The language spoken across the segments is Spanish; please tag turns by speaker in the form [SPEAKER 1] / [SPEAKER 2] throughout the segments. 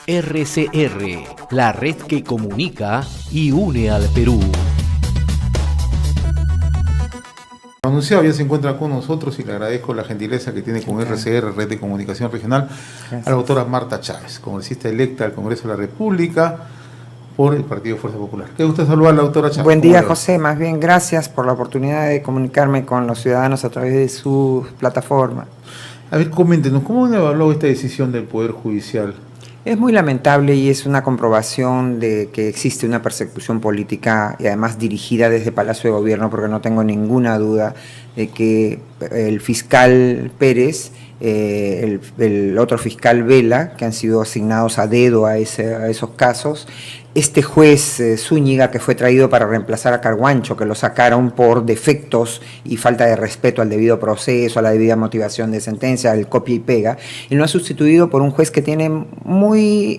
[SPEAKER 1] RCR, la red que comunica y une al Perú.
[SPEAKER 2] Anunciado ya se encuentra con nosotros y le agradezco la gentileza que tiene con RCR, Red de Comunicación Regional, a la doctora Marta Chávez, congresista electa del Congreso de la República por el Partido Fuerza Popular. Qué gusto saludar a la doctora Chávez.
[SPEAKER 3] Buen día, José. Más bien, gracias por la oportunidad de comunicarme con los ciudadanos a través de su plataforma.
[SPEAKER 2] A ver, coméntenos, ¿cómo han evaluado esta decisión del Poder Judicial?
[SPEAKER 3] Es muy lamentable y es una comprobación de que existe una persecución política y además dirigida desde Palacio de Gobierno, porque no tengo ninguna duda de que el fiscal Pérez, el otro fiscal Vela, que han sido asignados a dedo a esos casos, este juez Zúñiga, que fue traído para reemplazar a Carguancho, que lo sacaron por defectos y falta de respeto al debido proceso, a la debida motivación de sentencia, al copia y pega, y lo ha sustituido por un juez que tiene muy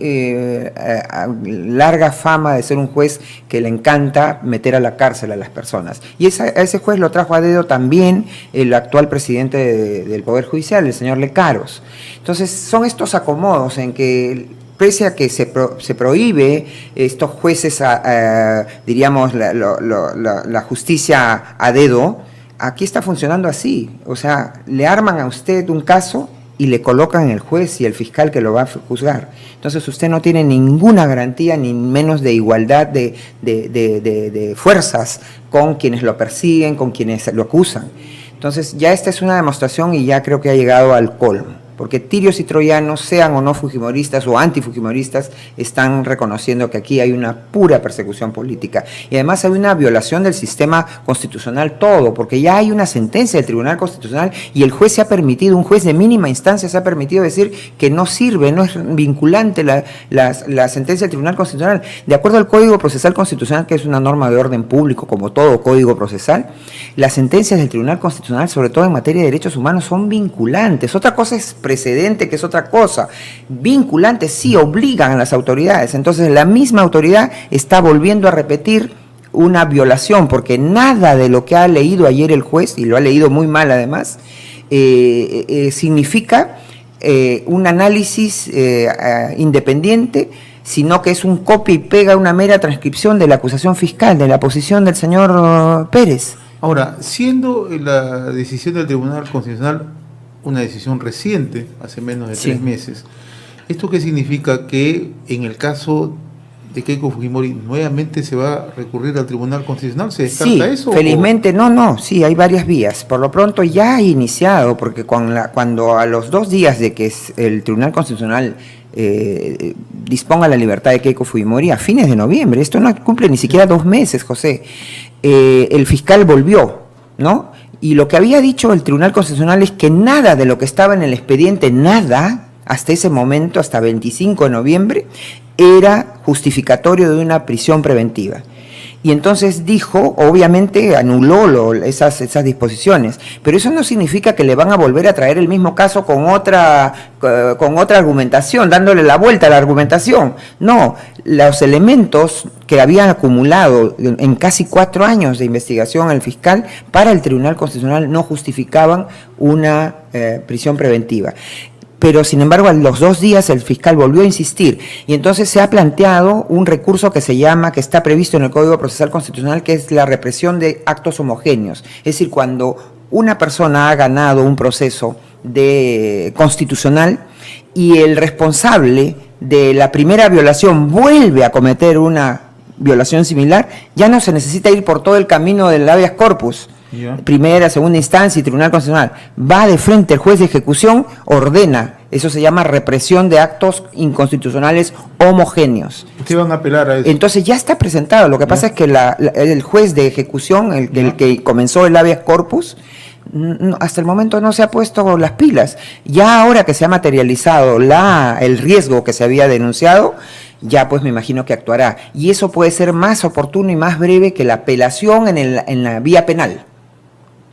[SPEAKER 3] larga fama de ser un juez que le encanta meter a la cárcel a las personas. Y a ese juez lo trajo a dedo también el actual presidente del Poder Judicial, el señor Lecaros. Entonces, son estos acomodos en que, pese a que se prohíbe estos jueces, diríamos, la justicia a dedo, aquí está funcionando así. O sea, le arman a usted un caso y le colocan el juez y el fiscal que lo va a juzgar. Entonces usted no tiene ninguna garantía, ni menos de igualdad de fuerzas con quienes lo persiguen, con quienes lo acusan. Entonces ya esta es una demostración y ya creo que ha llegado al colmo, porque tirios y troyanos, sean o no fujimoristas o antifujimoristas, están reconociendo que aquí hay una pura persecución política. Y además hay una violación del sistema constitucional todo, porque ya hay una sentencia del Tribunal Constitucional y el juez se ha permitido, un juez de mínima instancia se ha permitido decir que no sirve, no es vinculante la sentencia del Tribunal Constitucional. De acuerdo al Código Procesal Constitucional, que es una norma de orden público, como todo código procesal, las sentencias del Tribunal Constitucional, sobre todo en materia de derechos humanos, son vinculantes. Otra cosa es precedente, que es otra cosa. Vinculantes sí obligan a las autoridades. Entonces la misma autoridad está volviendo a repetir una violación, porque nada de lo que ha leído ayer el juez, y lo ha leído muy mal además, significa un análisis independiente, sino que es un copia y pega, una mera transcripción de la acusación fiscal, de la posición del señor Pérez.
[SPEAKER 2] Ahora, siendo la decisión del Tribunal Constitucional una decisión reciente, hace menos de 3 meses, ¿esto qué significa? Que en el caso de Keiko Fujimori nuevamente se va a recurrir al Tribunal Constitucional. ¿Se descarta eso?
[SPEAKER 3] Felizmente sí, hay varias vías. Por lo pronto ya ha iniciado, porque cuando a los 2 días de que el Tribunal Constitucional disponga la libertad de Keiko Fujimori, a fines de noviembre, esto no cumple ni siquiera 2 meses, José, el fiscal volvió, ¿no? Y lo que había dicho el Tribunal Constitucional es que nada de lo que estaba en el expediente, nada, hasta ese momento, hasta 25 de noviembre, era justificatorio de una prisión preventiva. Y entonces dijo, obviamente anuló esas disposiciones, pero eso no significa que le van a volver a traer el mismo caso con otra argumentación, dándole la vuelta a la argumentación. No, los elementos que habían acumulado en casi 4 años de investigación el fiscal para el Tribunal Constitucional no justificaban una prisión preventiva. Pero, sin embargo, a los 2 días el fiscal volvió a insistir y entonces se ha planteado un recurso que está previsto en el Código Procesal Constitucional, que es la represión de actos homogéneos. Es decir, cuando una persona ha ganado un proceso constitucional y el responsable de la primera violación vuelve a cometer una violación similar, ya no se necesita ir por todo el camino del habeas corpus. Primera, segunda instancia y Tribunal Constitucional. Va de frente el juez de ejecución, ordena. Eso se llama represión de actos inconstitucionales homogéneos.
[SPEAKER 2] ¿Ustedes van a apelar a eso?
[SPEAKER 3] Entonces ya está presentado. Lo que pasa es que el juez de ejecución, el que comenzó el habeas corpus, hasta el momento no se ha puesto las pilas. Ya ahora que se ha materializado el riesgo que se había denunciado, ya pues me imagino que actuará. Y eso puede ser más oportuno y más breve que la apelación en la vía penal,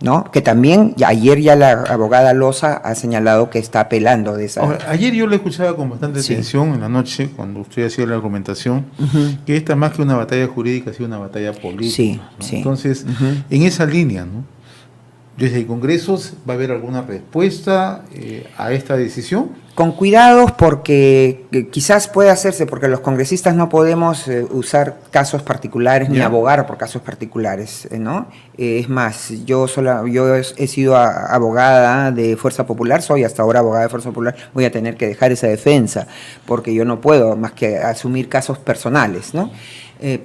[SPEAKER 3] ¿no? Que también ayer ya la abogada Loza ha señalado que está apelando de esa.
[SPEAKER 2] Ahora, ayer yo le escuchaba con bastante atención en la noche cuando usted hacía la argumentación, que esta más que una batalla jurídica ha sido una batalla política, ¿no? Entonces, en esa línea, ¿no? Desde el Congreso va a haber alguna respuesta a esta decisión.
[SPEAKER 3] Con cuidados porque quizás puede hacerse, porque los congresistas no podemos usar casos particulares ni abogar por casos particulares, ¿no? Es más, yo he sido abogada de Fuerza Popular, soy hasta ahora abogada de Fuerza Popular, voy a tener que dejar esa defensa, porque yo no puedo más que asumir casos personales, ¿no?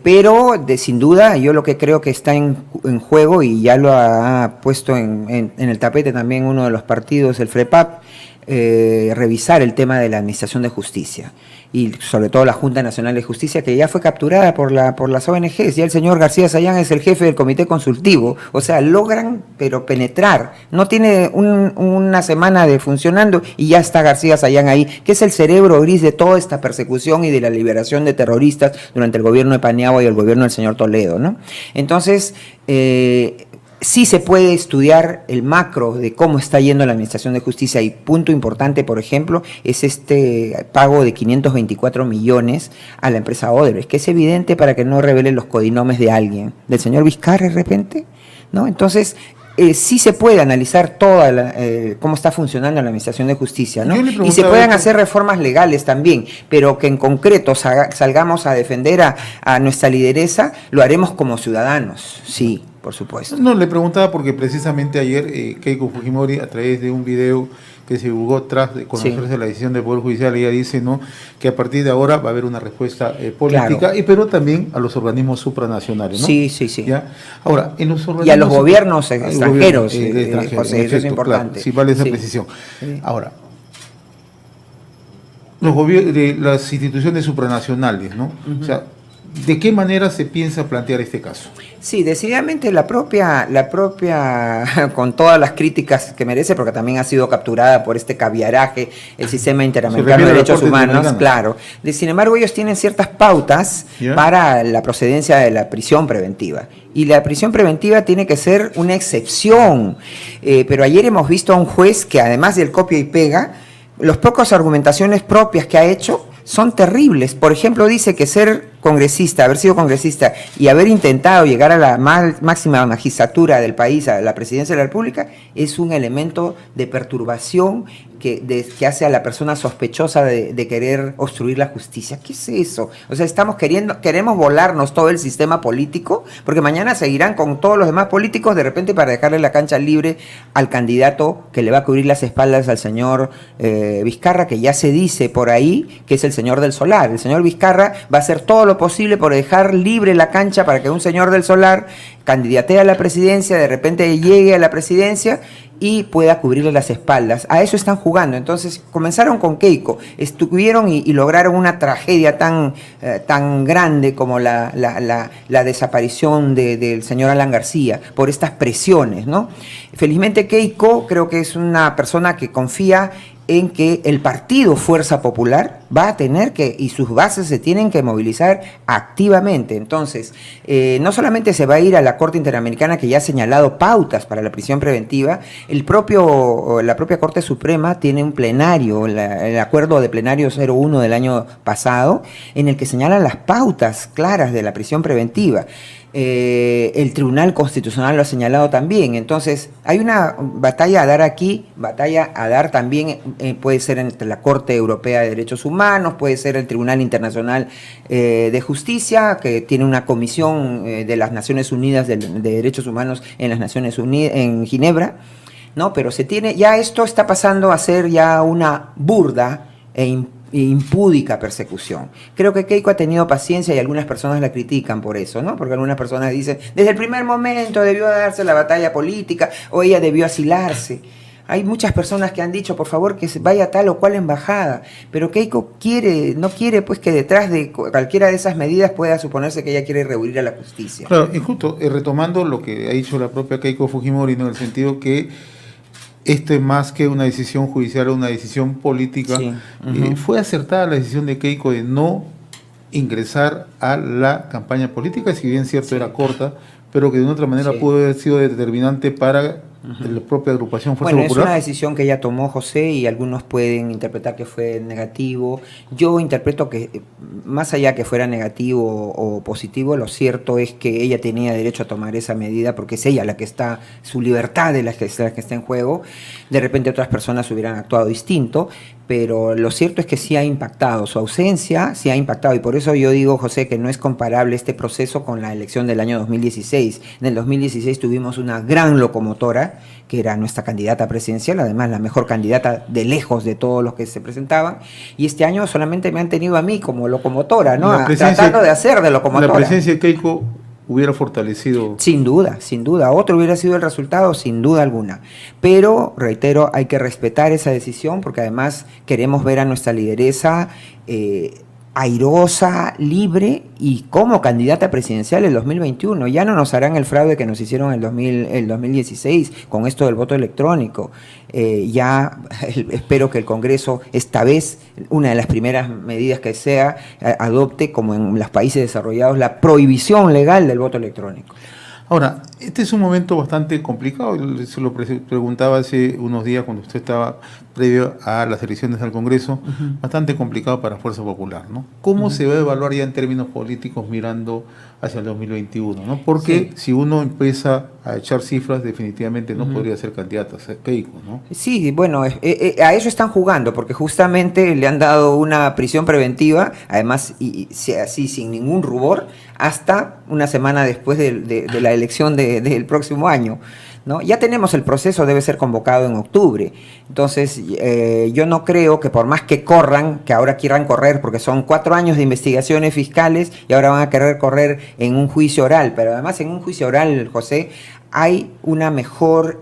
[SPEAKER 3] Pero sin duda yo lo que creo que está en juego, y ya lo ha puesto en el tapete también uno de los partidos, el FREPAP, revisar el tema de la Administración de Justicia y sobre todo la Junta Nacional de Justicia, que ya fue capturada por las ONGs. Ya el señor García Sayán es el jefe del comité consultivo, o sea, logran pero penetrar, no tiene una semana de funcionando y ya está García Sayán ahí, que es el cerebro gris de toda esta persecución y de la liberación de terroristas durante el gobierno de Paniagua y el gobierno del señor Toledo, ¿no? Entonces, sí se puede estudiar el macro de cómo está yendo la Administración de Justicia, y punto importante, por ejemplo, es este pago de 524 millones a la empresa Odebrecht, que es evidente para que no revelen los codinomes de alguien, del señor Vizcarra de repente, ¿no? Entonces, sí se puede analizar toda cómo está funcionando la Administración de Justicia, ¿no? Y se pueden hacer reformas legales también, pero que en concreto salgamos a defender a nuestra lideresa, lo haremos como ciudadanos, sí. Por supuesto.
[SPEAKER 2] No, le preguntaba porque precisamente ayer Keiko Fujimori, a través de un video que se divulgó tras de conocerse la decisión del Poder Judicial, ella dice, ¿no?, que a partir de ahora va a haber una respuesta política, claro, pero también a los organismos supranacionales, ¿no?
[SPEAKER 3] Sí.
[SPEAKER 2] ¿Ya? Ahora, en los organismos...
[SPEAKER 3] Y a los gobiernos extranjeros,
[SPEAKER 2] José,
[SPEAKER 3] eso es importante.
[SPEAKER 2] Claro, sí, vale esa precisión. Sí. Ahora, las instituciones supranacionales, ¿no? O sea, ¿de qué manera se piensa plantear este caso?
[SPEAKER 3] Sí, decididamente la propia, con todas las críticas que merece, porque también ha sido capturada por este caviaraje, el sistema interamericano de derechos humanos, claro. Sin embargo, ellos tienen ciertas pautas para la procedencia de la prisión preventiva. Y la prisión preventiva tiene que ser una excepción. Pero ayer hemos visto a un juez que, además del copia y pega, las pocas argumentaciones propias que ha hecho son terribles. Por ejemplo, dice que ser congresista, haber sido congresista y haber intentado llegar a la máxima magistratura del país, a la presidencia de la República, es un elemento de perturbación que hace a la persona sospechosa de querer obstruir la justicia. ¿Qué es eso? O sea, queremos volarnos todo el sistema político, porque mañana seguirán con todos los demás políticos de repente para dejarle la cancha libre al candidato que le va a cubrir las espaldas al señor Vizcarra, que ya se dice por ahí que es el señor del Solar. El señor Vizcarra va a hacer todo lo posible por dejar libre la cancha para que un señor del Solar candidatee a la presidencia, de repente llegue a la presidencia y pueda cubrirle las espaldas. A eso están jugando. Entonces comenzaron con Keiko, estuvieron y lograron una tragedia tan grande como la desaparición del señor Alan García por estas presiones, ¿no? Felizmente Keiko creo que es una persona que confía en que el partido Fuerza Popular va a tener y sus bases se tienen que movilizar activamente. Entonces, no solamente se va a ir a la Corte Interamericana, que ya ha señalado pautas para la prisión preventiva, la propia Corte Suprema tiene un plenario, el acuerdo de plenario 01 del año pasado, en el que señalan las pautas claras de la prisión preventiva. El Tribunal Constitucional lo ha señalado también. Entonces, hay una batalla a dar aquí, batalla a dar también, puede ser entre la Corte Europea de Derechos Humanos, puede ser el Tribunal Internacional de Justicia, que tiene una comisión de las Naciones Unidas de Derechos Humanos en las Naciones Unidas, en Ginebra, ¿no? Pero ya esto está pasando a ser ya una burda e impúdica persecución. Creo que Keiko ha tenido paciencia y algunas personas la critican por eso, ¿no? Porque algunas personas dicen, desde el primer momento debió darse la batalla política o ella debió asilarse. Hay muchas personas que han dicho, por favor, que se vaya a tal o cual embajada, pero Keiko no quiere pues que detrás de cualquiera de esas medidas pueda suponerse que ella quiere rehuir a la justicia.
[SPEAKER 2] Claro, y justo retomando lo que ha dicho la propia Keiko Fujimori, ¿no?, en el sentido que esto es más que una decisión judicial o una decisión política. Sí. ¿Fue acertada la decisión de Keiko de no ingresar a la campaña política? Si bien cierto era corta, pero que de una otra manera pudo haber sido determinante para la propia agrupación Fuerza Popular.
[SPEAKER 3] Es una decisión que ella tomó, José, y algunos pueden interpretar que fue negativo. Yo interpreto que, más allá que fuera negativo o positivo, lo cierto es que ella tenía derecho a tomar esa medida porque es ella la que está, su libertad de la que está en juego. De repente otras personas hubieran actuado distinto, pero lo cierto es que sí ha impactado, su ausencia sí ha impactado, y por eso yo digo, José, que no es comparable este proceso con la elección del año 2016. En el 2016 tuvimos una gran locomotora, que era nuestra candidata presidencial, además la mejor candidata de lejos de todos los que se presentaban, y este año solamente me han tenido a mí como locomotora, ¿no? Tratando de hacer de locomotora.
[SPEAKER 2] La presencia de Keiko hubiera fortalecido.
[SPEAKER 3] Sin duda, otro hubiera sido el resultado, sin duda alguna. Pero, reitero, hay que respetar esa decisión, porque además queremos ver a nuestra lideresa airosa, libre y como candidata presidencial el 2021. Ya no nos harán el fraude que nos hicieron el 2016 con esto del voto electrónico. Ya espero que el Congreso esta vez, una de las primeras medidas que sea, adopte, como en los países desarrollados, la prohibición legal del voto electrónico.
[SPEAKER 2] Ahora, este es un momento bastante complicado, se lo preguntaba hace unos días cuando usted estaba previo a las elecciones al Congreso, bastante complicado para Fuerza Popular, ¿no? ¿Cómo se va a evaluar ya en términos políticos mirando hacia el 2021, ¿no? Porque si uno empieza a echar cifras, definitivamente no podría ser candidato a ser Keiko, ¿no?
[SPEAKER 3] Sí, bueno, a eso están jugando, porque justamente le han dado una prisión preventiva, además, y así sin ningún rubor, hasta una semana después de la elección del próximo año, ¿no? Ya tenemos el proceso, debe ser convocado en octubre. Entonces, yo no creo que por más que corran, que ahora quieran correr, porque son 4 años de investigaciones fiscales y ahora van a querer correr en un juicio oral, pero además en un juicio oral, José, hay un mejor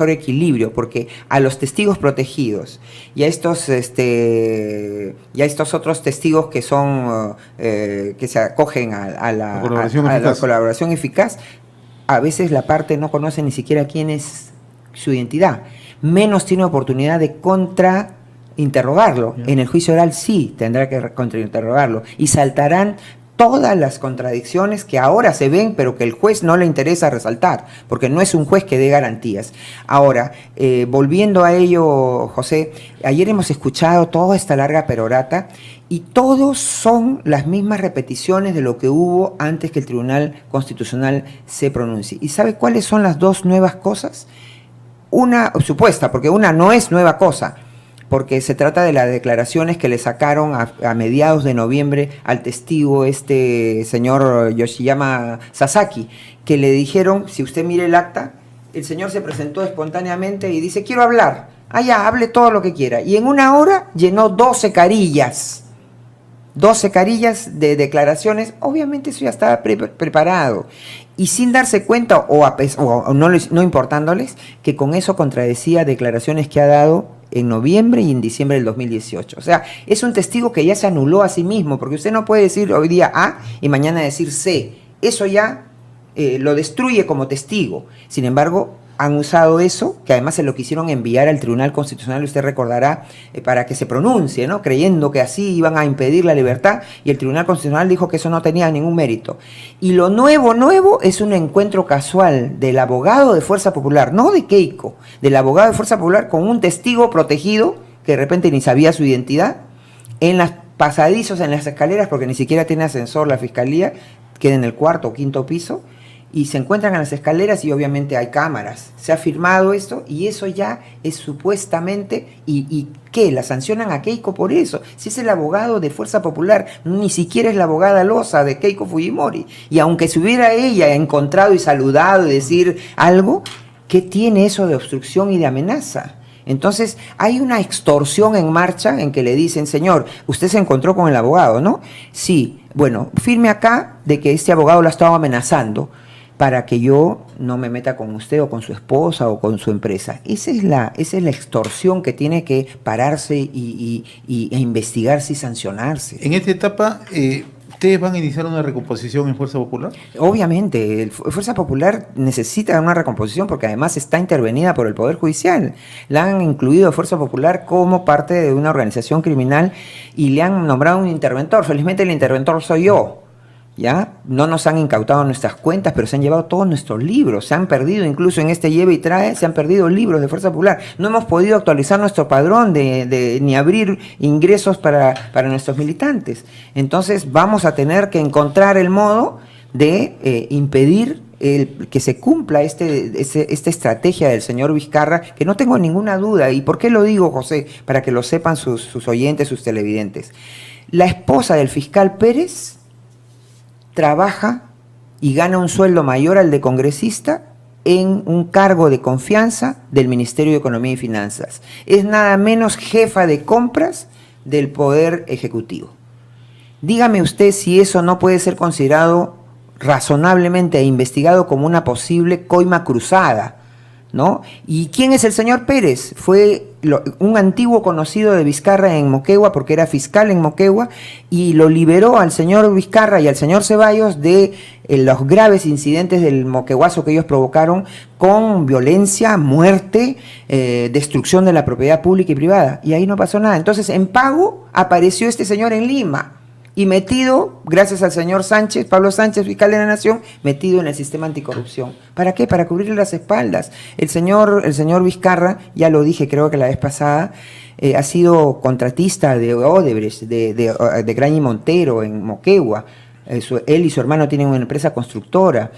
[SPEAKER 3] equilibrio, porque a los testigos protegidos y a estos otros testigos que son que se acogen a la colaboración eficaz, a veces la parte no conoce ni siquiera quién es su identidad, menos tiene oportunidad de contrainterrogarlo. En el juicio oral sí tendrá que contrainterrogarlo y saltarán todas las contradicciones que ahora se ven, pero que el juez no le interesa resaltar, porque no es un juez que dé garantías. Ahora, volviendo a ello, José, ayer hemos escuchado toda esta larga perorata y todos son las mismas repeticiones de lo que hubo antes que el Tribunal Constitucional se pronuncie. ¿Y sabe cuáles son las 2 nuevas cosas? Una supuesta, porque una no es nueva cosa, porque se trata de las declaraciones que le sacaron a mediados de noviembre al testigo señor Yoshiyama Sasaki, que le dijeron, si usted mire el acta, el señor se presentó espontáneamente y dice, quiero hablar, ya, hable todo lo que quiera, y en 1 hora llenó 12 carillas de declaraciones. Obviamente eso ya estaba preparado, y sin darse cuenta o no importándoles que con eso contradecía declaraciones que ha dado en noviembre y en diciembre del 2018. O sea, es un testigo que ya se anuló a sí mismo, porque usted no puede decir hoy día A y mañana decir C. Eso ya lo destruye como testigo. Sin embargo, han usado eso, que además se lo quisieron enviar al Tribunal Constitucional, usted recordará, para que se pronuncie, ¿no? Creyendo que así iban a impedir la libertad, y el Tribunal Constitucional dijo que eso no tenía ningún mérito. Y lo nuevo es un encuentro casual del abogado de Fuerza Popular, no de Keiko, del abogado de Fuerza Popular con un testigo protegido, que de repente ni sabía su identidad, en los pasadizos, en las escaleras, porque ni siquiera tiene ascensor la Fiscalía, queda en el 4º o 5º piso, y se encuentran en las escaleras y obviamente hay cámaras. Se ha firmado esto y eso ya es supuestamente, ¿y qué? ¿La sancionan a Keiko por eso? Si es el abogado de Fuerza Popular, ni siquiera es la abogada losa de Keiko Fujimori. Y aunque se hubiera ella encontrado y saludado y decir algo, ¿qué tiene eso de obstrucción y de amenaza? Entonces hay una extorsión en marcha en que le dicen, señor, usted se encontró con el abogado, ¿no? Sí, bueno, firme acá de que este abogado la estaba amenazando para que yo no me meta con usted o con su esposa o con su empresa. Esa es la extorsión que tiene que pararse e investigarse y sancionarse.
[SPEAKER 2] En esta etapa, ¿ustedes van a iniciar una recomposición en Fuerza Popular?
[SPEAKER 3] Obviamente, Fuerza Popular necesita una recomposición porque además está intervenida por el Poder Judicial. La han incluido a Fuerza Popular como parte de una organización criminal y le han nombrado un interventor. Felizmente el interventor soy yo. ¿Ya? No nos han incautado nuestras cuentas, pero se han llevado todos nuestros libros, se han perdido, incluso en este lleve y trae, se han perdido libros de Fuerza Popular. No hemos podido actualizar nuestro padrón ni abrir ingresos para nuestros militantes. Entonces vamos a tener que encontrar el modo de impedir que se cumpla esta estrategia del señor Vizcarra, que no tengo ninguna duda. ¿Y por qué lo digo, José? Para que lo sepan sus oyentes, sus televidentes. La esposa del fiscal Pérez trabaja y gana un sueldo mayor al de congresista en un cargo de confianza del Ministerio de Economía y Finanzas. Es nada menos jefa de compras del Poder Ejecutivo. Dígame usted si eso no puede ser considerado razonablemente e investigado como una posible coima cruzada, ¿no? ¿Y quién es el señor Pérez? Fue un antiguo conocido de Vizcarra en Moquegua, porque era fiscal en Moquegua, y lo liberó al señor Vizcarra y al señor Ceballos de los graves incidentes del moqueguazo que ellos provocaron con violencia, muerte, destrucción de la propiedad pública y privada. Y ahí no pasó nada. Entonces, en pago, apareció este señor en Lima, y metido, gracias al señor Sánchez, Pablo Sánchez, fiscal de la Nación, metido en el sistema anticorrupción. ¿Para qué? Para cubrirle las espaldas. El señor Vizcarra, ya lo dije creo que la vez pasada, ha sido contratista de Odebrecht, de Graña y Montero en Moquegua. Él y su hermano tienen una empresa constructora.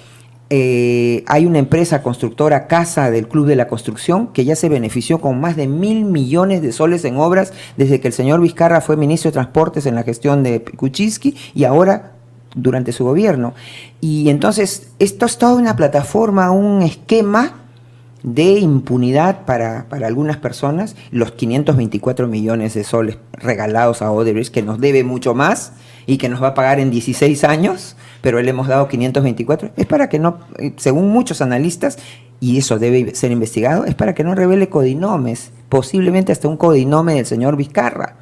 [SPEAKER 3] Hay una empresa constructora, Casa del Club de la Construcción, que ya se benefició con más de 1.000 millones de soles en obras desde que el señor Vizcarra fue ministro de Transportes en la gestión de Kuczynski y ahora durante su gobierno. Y entonces esto es toda una plataforma, un esquema de impunidad para algunas personas. Los 524 millones de soles regalados a Odebrecht, que nos debe mucho más y que nos va a pagar en 16 años, pero le hemos dado 524, es para que no, según muchos analistas, y eso debe ser investigado, es para que no revele codinomes, posiblemente hasta un codinome del señor Vizcarra.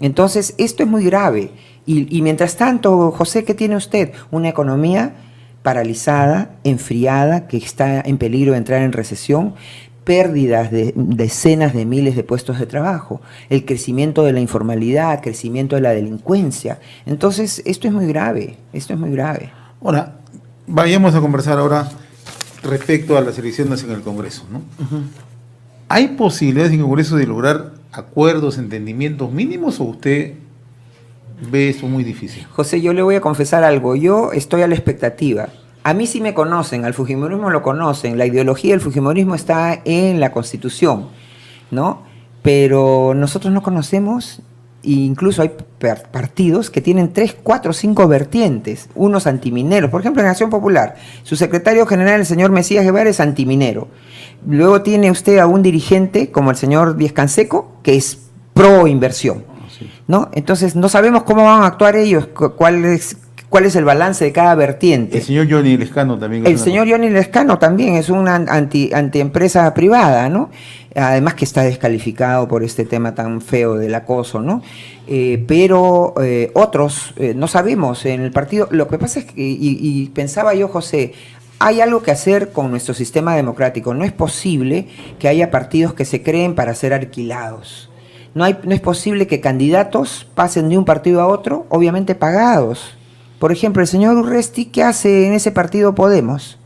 [SPEAKER 3] Entonces, esto es muy grave. Y mientras tanto, José, ¿qué tiene usted? Una economía paralizada, enfriada, que está en peligro de entrar en recesión, pérdidas de decenas de miles de puestos de trabajo, el crecimiento de la informalidad, crecimiento de la delincuencia. Entonces, esto es muy grave,
[SPEAKER 2] Ahora, vayamos a conversar ahora respecto a las elecciones en el Congreso, ¿no? Uh-huh. ¿Hay posibilidades en el Congreso de lograr acuerdos, entendimientos mínimos, o usted ve eso muy difícil?
[SPEAKER 3] José, yo le voy a confesar algo, yo estoy a la expectativa. A mí sí me conocen, al fujimorismo lo conocen, la ideología del fujimorismo está en la Constitución, ¿no? Pero nosotros no conocemos, e incluso hay partidos que tienen 3, 4, 5 vertientes, unos antimineros. Por ejemplo, en Acción Popular, su secretario general, el señor Mesías Guevara, es antiminero. Luego tiene usted a un dirigente como el señor Díez Canseco, que es pro inversión, ¿no? Entonces, no sabemos cómo van a actuar ellos, cuál es el balance de cada vertiente.
[SPEAKER 2] El señor Johnny Lescano también.
[SPEAKER 3] El señor Johnny Lescano también es una antiempresa privada, ¿no? Además que está descalificado por este tema tan feo del acoso, ¿no? Pero otros no sabemos en el partido. Lo que pasa es que, y pensaba yo, José, hay algo que hacer con nuestro sistema democrático. No es posible que haya partidos que se creen para ser alquilados. No es posible que candidatos pasen de un partido a otro, obviamente pagados. Por ejemplo, el señor Urresti, ¿qué hace en ese partido Podemos?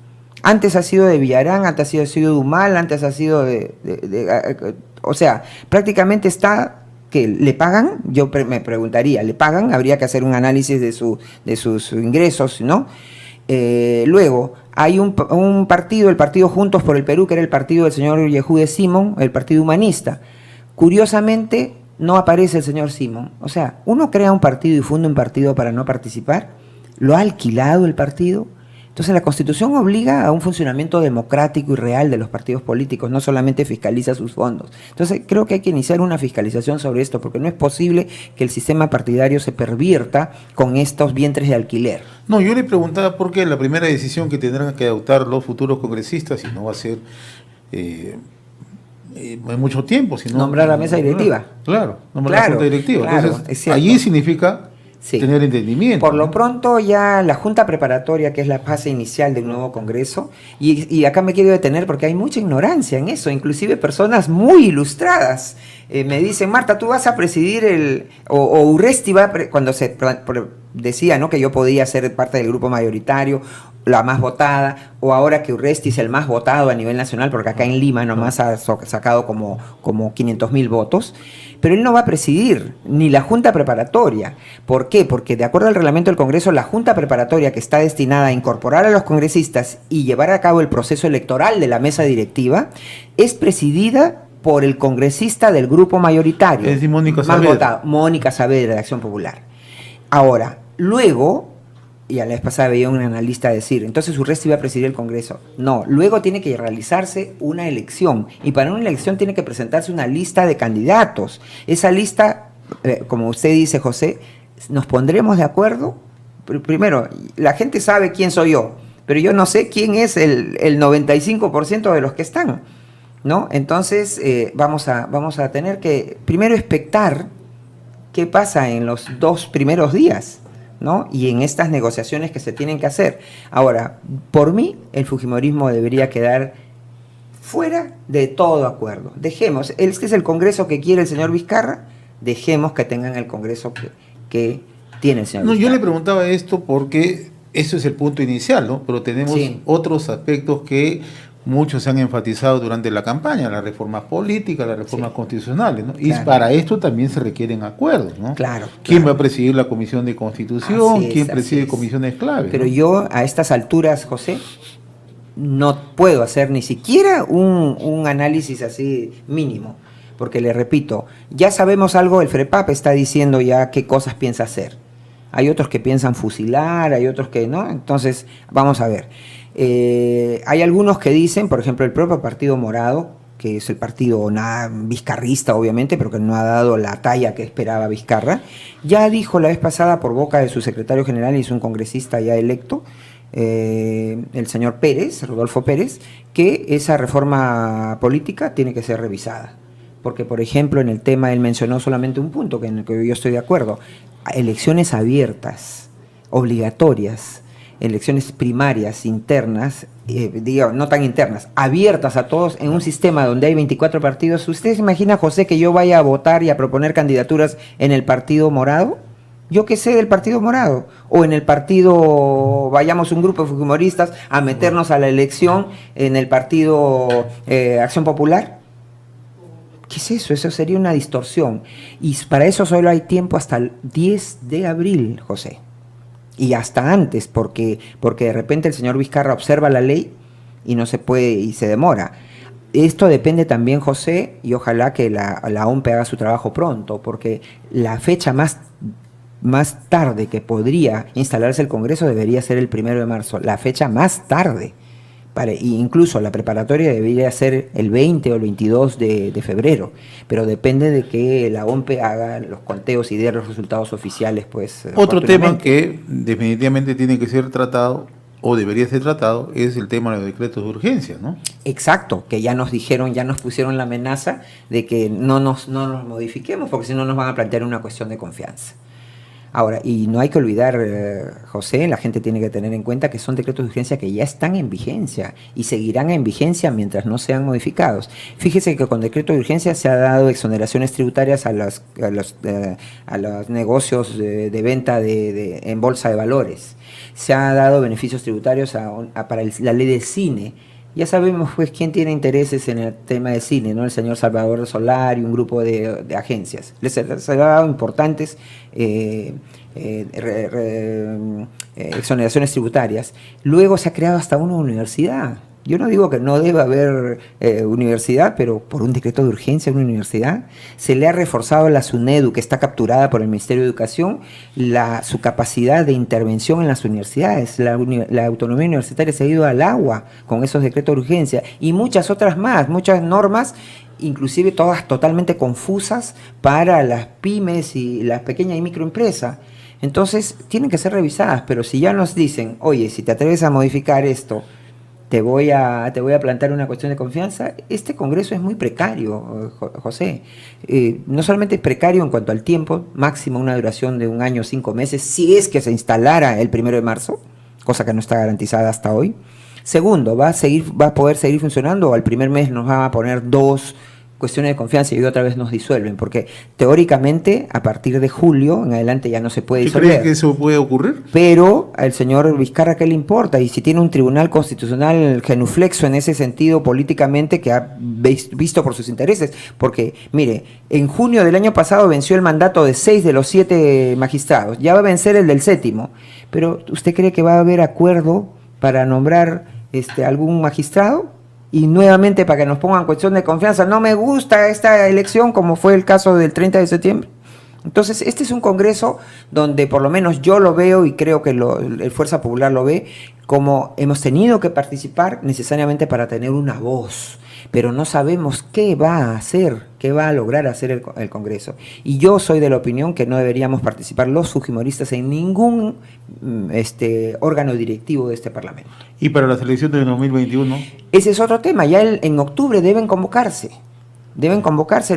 [SPEAKER 3] Antes ha sido de Villarán, antes ha sido de Humal, antes ha sido o sea, prácticamente está, que le pagan, yo me preguntaría, ¿le pagan? Habría que hacer un análisis de sus ingresos, ¿no? Luego, hay un partido, el partido Juntos por el Perú, que era el partido del señor Yehude Simón, el partido humanista. Curiosamente, no aparece el señor Simón. O sea, uno crea un partido y funda un partido para no participar, lo ha alquilado el partido. Entonces la Constitución obliga a un funcionamiento democrático y real de los partidos políticos, no solamente fiscaliza sus fondos. Entonces creo que hay que iniciar una fiscalización sobre esto, porque no es posible que el sistema partidario se pervierta con estos vientres de alquiler.
[SPEAKER 2] No, yo le preguntaba por qué la primera decisión que tendrán que adoptar los futuros congresistas, y no va a ser en mucho tiempo, sino
[SPEAKER 3] nombrar la mesa directiva.
[SPEAKER 2] Claro, nombrar la junta directiva.
[SPEAKER 3] Claro,
[SPEAKER 2] entonces, allí significa tener entendimiento.
[SPEAKER 3] Por lo pronto ya la junta preparatoria, que es la fase inicial de un nuevo congreso, y acá me quiero detener porque hay mucha ignorancia en eso, inclusive personas muy ilustradas me dicen: Marta, tú vas a presidir o Urresti va cuando se decía, ¿no?, que yo podía ser parte del grupo mayoritario, la más votada, o ahora que Urresti es el más votado a nivel nacional, porque acá en Lima nomás ha sacado como 500.000 votos. pero él no va a presidir ni la Junta Preparatoria. ¿Por qué? Porque de acuerdo al reglamento del Congreso, la Junta Preparatoria, que está destinada a incorporar a los congresistas y llevar a cabo el proceso electoral de la mesa directiva, es presidida por el congresista del grupo mayoritario.
[SPEAKER 2] Es decir, Mónica
[SPEAKER 3] más
[SPEAKER 2] Saavedra.
[SPEAKER 3] votado, Mónica Saavedra, de Acción Popular. Ahora, luego, y a la vez pasada veía un analista decir, entonces Urresti iba a presidir el Congreso. No, luego tiene que realizarse una elección, y para una elección tiene que presentarse una lista de candidatos. Esa lista, como usted dice, José, nos pondremos de acuerdo. Primero, la gente sabe quién soy yo, pero yo no sé quién es el 95% de los que están, ¿no? Entonces, vamos a tener que primero expectar qué pasa en los 2 primeros días, ¿no? Y en estas negociaciones que se tienen que hacer. Ahora, por mí, el fujimorismo debería quedar fuera de todo acuerdo. Dejemos, este es el Congreso que quiere el señor Vizcarra, dejemos que tengan el Congreso que tiene el señor Vizcarra.
[SPEAKER 2] Yo le preguntaba esto porque eso es el punto inicial, ¿no? Pero tenemos otros aspectos que muchos se han enfatizado durante la campaña, las reformas políticas, las reformas constitucionales, ¿no? Y para esto también se requieren acuerdos, ¿no?
[SPEAKER 3] Claro.
[SPEAKER 2] ¿Quién va a presidir la Comisión de Constitución? ¿Quién preside comisiones clave?
[SPEAKER 3] Pero
[SPEAKER 2] ¿no?
[SPEAKER 3] yo a estas alturas, José, no puedo hacer ni siquiera un análisis así mínimo, porque le repito, ya sabemos algo, el FREPAP está diciendo ya qué cosas piensa hacer. Hay otros que piensan fusilar, hay otros que no, entonces vamos a ver. Hay algunos que dicen, por ejemplo, el propio Partido Morado, que es el partido vizcarrista, obviamente, pero que no ha dado la talla que esperaba Vizcarra, ya dijo la vez pasada por boca de su secretario general, y es un congresista ya electo, el señor Pérez, Rodolfo Pérez, que esa reforma política tiene que ser revisada. Porque, por ejemplo, en el tema él mencionó solamente un punto en el que yo estoy de acuerdo: elecciones abiertas, obligatorias, elecciones primarias, internas, no tan internas, abiertas a todos en un sistema donde hay 24 partidos. ¿Usted se imagina, José, que yo vaya a votar y a proponer candidaturas en el Partido Morado? Yo qué sé del Partido Morado. O en el partido, vayamos un grupo de fujimoristas a meternos a la elección en el Partido Acción Popular. ¿Qué es eso? Eso sería una distorsión. Y para eso solo hay tiempo hasta el 10 de abril, José. Y hasta antes, porque de repente el señor Vizcarra observa la ley y no se puede, y se demora. Esto depende también, José, y ojalá que la OMPE haga su trabajo pronto, porque la fecha más tarde que podría instalarse el Congreso debería ser el 1 de marzo, la fecha más tarde. Incluso la preparatoria debería ser el 20 o el 22 de febrero, pero depende de que la OMPE haga los conteos y dé los resultados oficiales. Pues,
[SPEAKER 2] otro tema que definitivamente tiene que ser tratado, o debería ser tratado, es el tema de los decretos de urgencia, ¿no?
[SPEAKER 3] Exacto, que ya nos dijeron, ya nos pusieron la amenaza de que no nos modifiquemos, porque si no nos van a plantear una cuestión de confianza. Ahora, y no hay que olvidar, José, la gente tiene que tener en cuenta que son decretos de urgencia que ya están en vigencia y seguirán en vigencia mientras no sean modificados. Fíjese que con decreto de urgencia se ha dado exoneraciones tributarias a los negocios de venta en bolsa de valores. Se ha dado beneficios tributarios para la ley de cine. Ya sabemos pues quién tiene intereses en el tema de cine, ¿no? El señor Salvador Solar y un grupo de agencias. Les ha dado importantes exoneraciones tributarias. Luego se ha creado hasta una universidad. Yo no digo que no deba haber universidad, pero por un decreto de urgencia una universidad. Se le ha reforzado a la SUNEDU, que está capturada por el Ministerio de Educación, su capacidad de intervención en las universidades. La autonomía universitaria se ha ido al agua con esos decretos de urgencia y muchas otras más, muchas normas, inclusive todas totalmente confusas para las pymes y las pequeñas y microempresas. Entonces tienen que ser revisadas, pero si ya nos dicen, oye, si te atreves a modificar esto, te voy a plantear una cuestión de confianza. Este Congreso es muy precario, José. No solamente es precario en cuanto al tiempo, máximo una duración de 1 año, 5 meses, si es que se instalara el 1 de marzo, cosa que no está garantizada hasta hoy. Segundo, va a poder seguir funcionando, o al primer mes nos van a poner 2 cuestiones de confianza y otra vez nos disuelven, porque teóricamente a partir de julio en adelante ya no se puede disolver.
[SPEAKER 2] ¿Crees que eso puede ocurrir?
[SPEAKER 3] Pero al señor Vizcarra, ¿qué le importa? Y si tiene un tribunal constitucional genuflexo en ese sentido políticamente que ha visto por sus intereses, porque mire, en junio del año pasado venció el mandato de 6 de los 7 magistrados, ya va a vencer el del 7º, pero ¿usted cree que va a haber acuerdo para nombrar algún magistrado? Y nuevamente para que nos pongan cuestión de confianza, no me gusta esta elección, como fue el caso del 30 de septiembre. Entonces, este es un congreso donde por lo menos yo lo veo y creo que el Fuerza Popular lo ve, como hemos tenido que participar necesariamente para tener una voz, pero no sabemos qué va a hacer, qué va a lograr hacer el Congreso. Y yo soy de la opinión que no deberíamos participar los fujimoristas en ningún órgano directivo de este Parlamento.
[SPEAKER 2] ¿Y para las elecciones de 2021?
[SPEAKER 3] Ese es otro tema, ya en octubre deben convocarse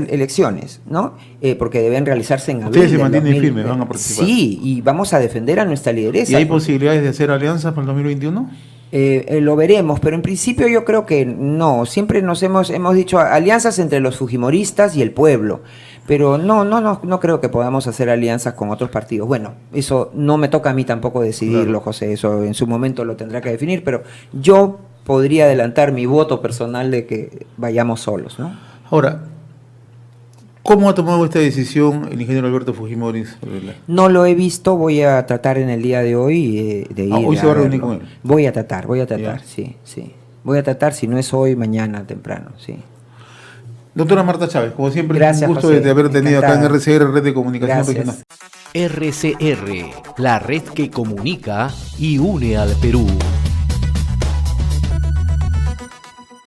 [SPEAKER 3] elecciones, ¿no? Porque deben realizarse en abril.
[SPEAKER 2] Ustedes se mantienen firmes, van a participar.
[SPEAKER 3] Sí, y vamos a defender a nuestra lideresa.
[SPEAKER 2] ¿Y hay posibilidades de hacer alianzas para el 2021?
[SPEAKER 3] Lo veremos, pero en principio yo creo que no. Siempre nos hemos dicho alianzas entre los fujimoristas y el pueblo, pero no creo que podamos hacer alianzas con otros partidos. Bueno, eso no me toca a mí tampoco decidirlo, claro. José, eso en su momento lo tendrá que definir, pero yo podría adelantar mi voto personal de que vayamos solos, ¿no?
[SPEAKER 2] Ahora, ¿cómo ha tomado esta decisión el ingeniero Alberto Fujimori?
[SPEAKER 3] No lo he visto, voy a tratar en el día de hoy de ir.
[SPEAKER 2] ¿Hoy se va a reunir con él?
[SPEAKER 3] Voy a tratar,
[SPEAKER 2] ¿Ya?
[SPEAKER 3] sí. Voy a tratar, si no es hoy, mañana temprano, sí.
[SPEAKER 2] Doctora Marta Chávez, como siempre,
[SPEAKER 3] gracias,
[SPEAKER 2] un gusto
[SPEAKER 3] José,
[SPEAKER 2] de haber tenido
[SPEAKER 3] encantada.
[SPEAKER 2] Acá en RCR, Red de Comunicación
[SPEAKER 3] Gracias.
[SPEAKER 2] Regional.
[SPEAKER 1] RCR, la red que comunica y une al Perú.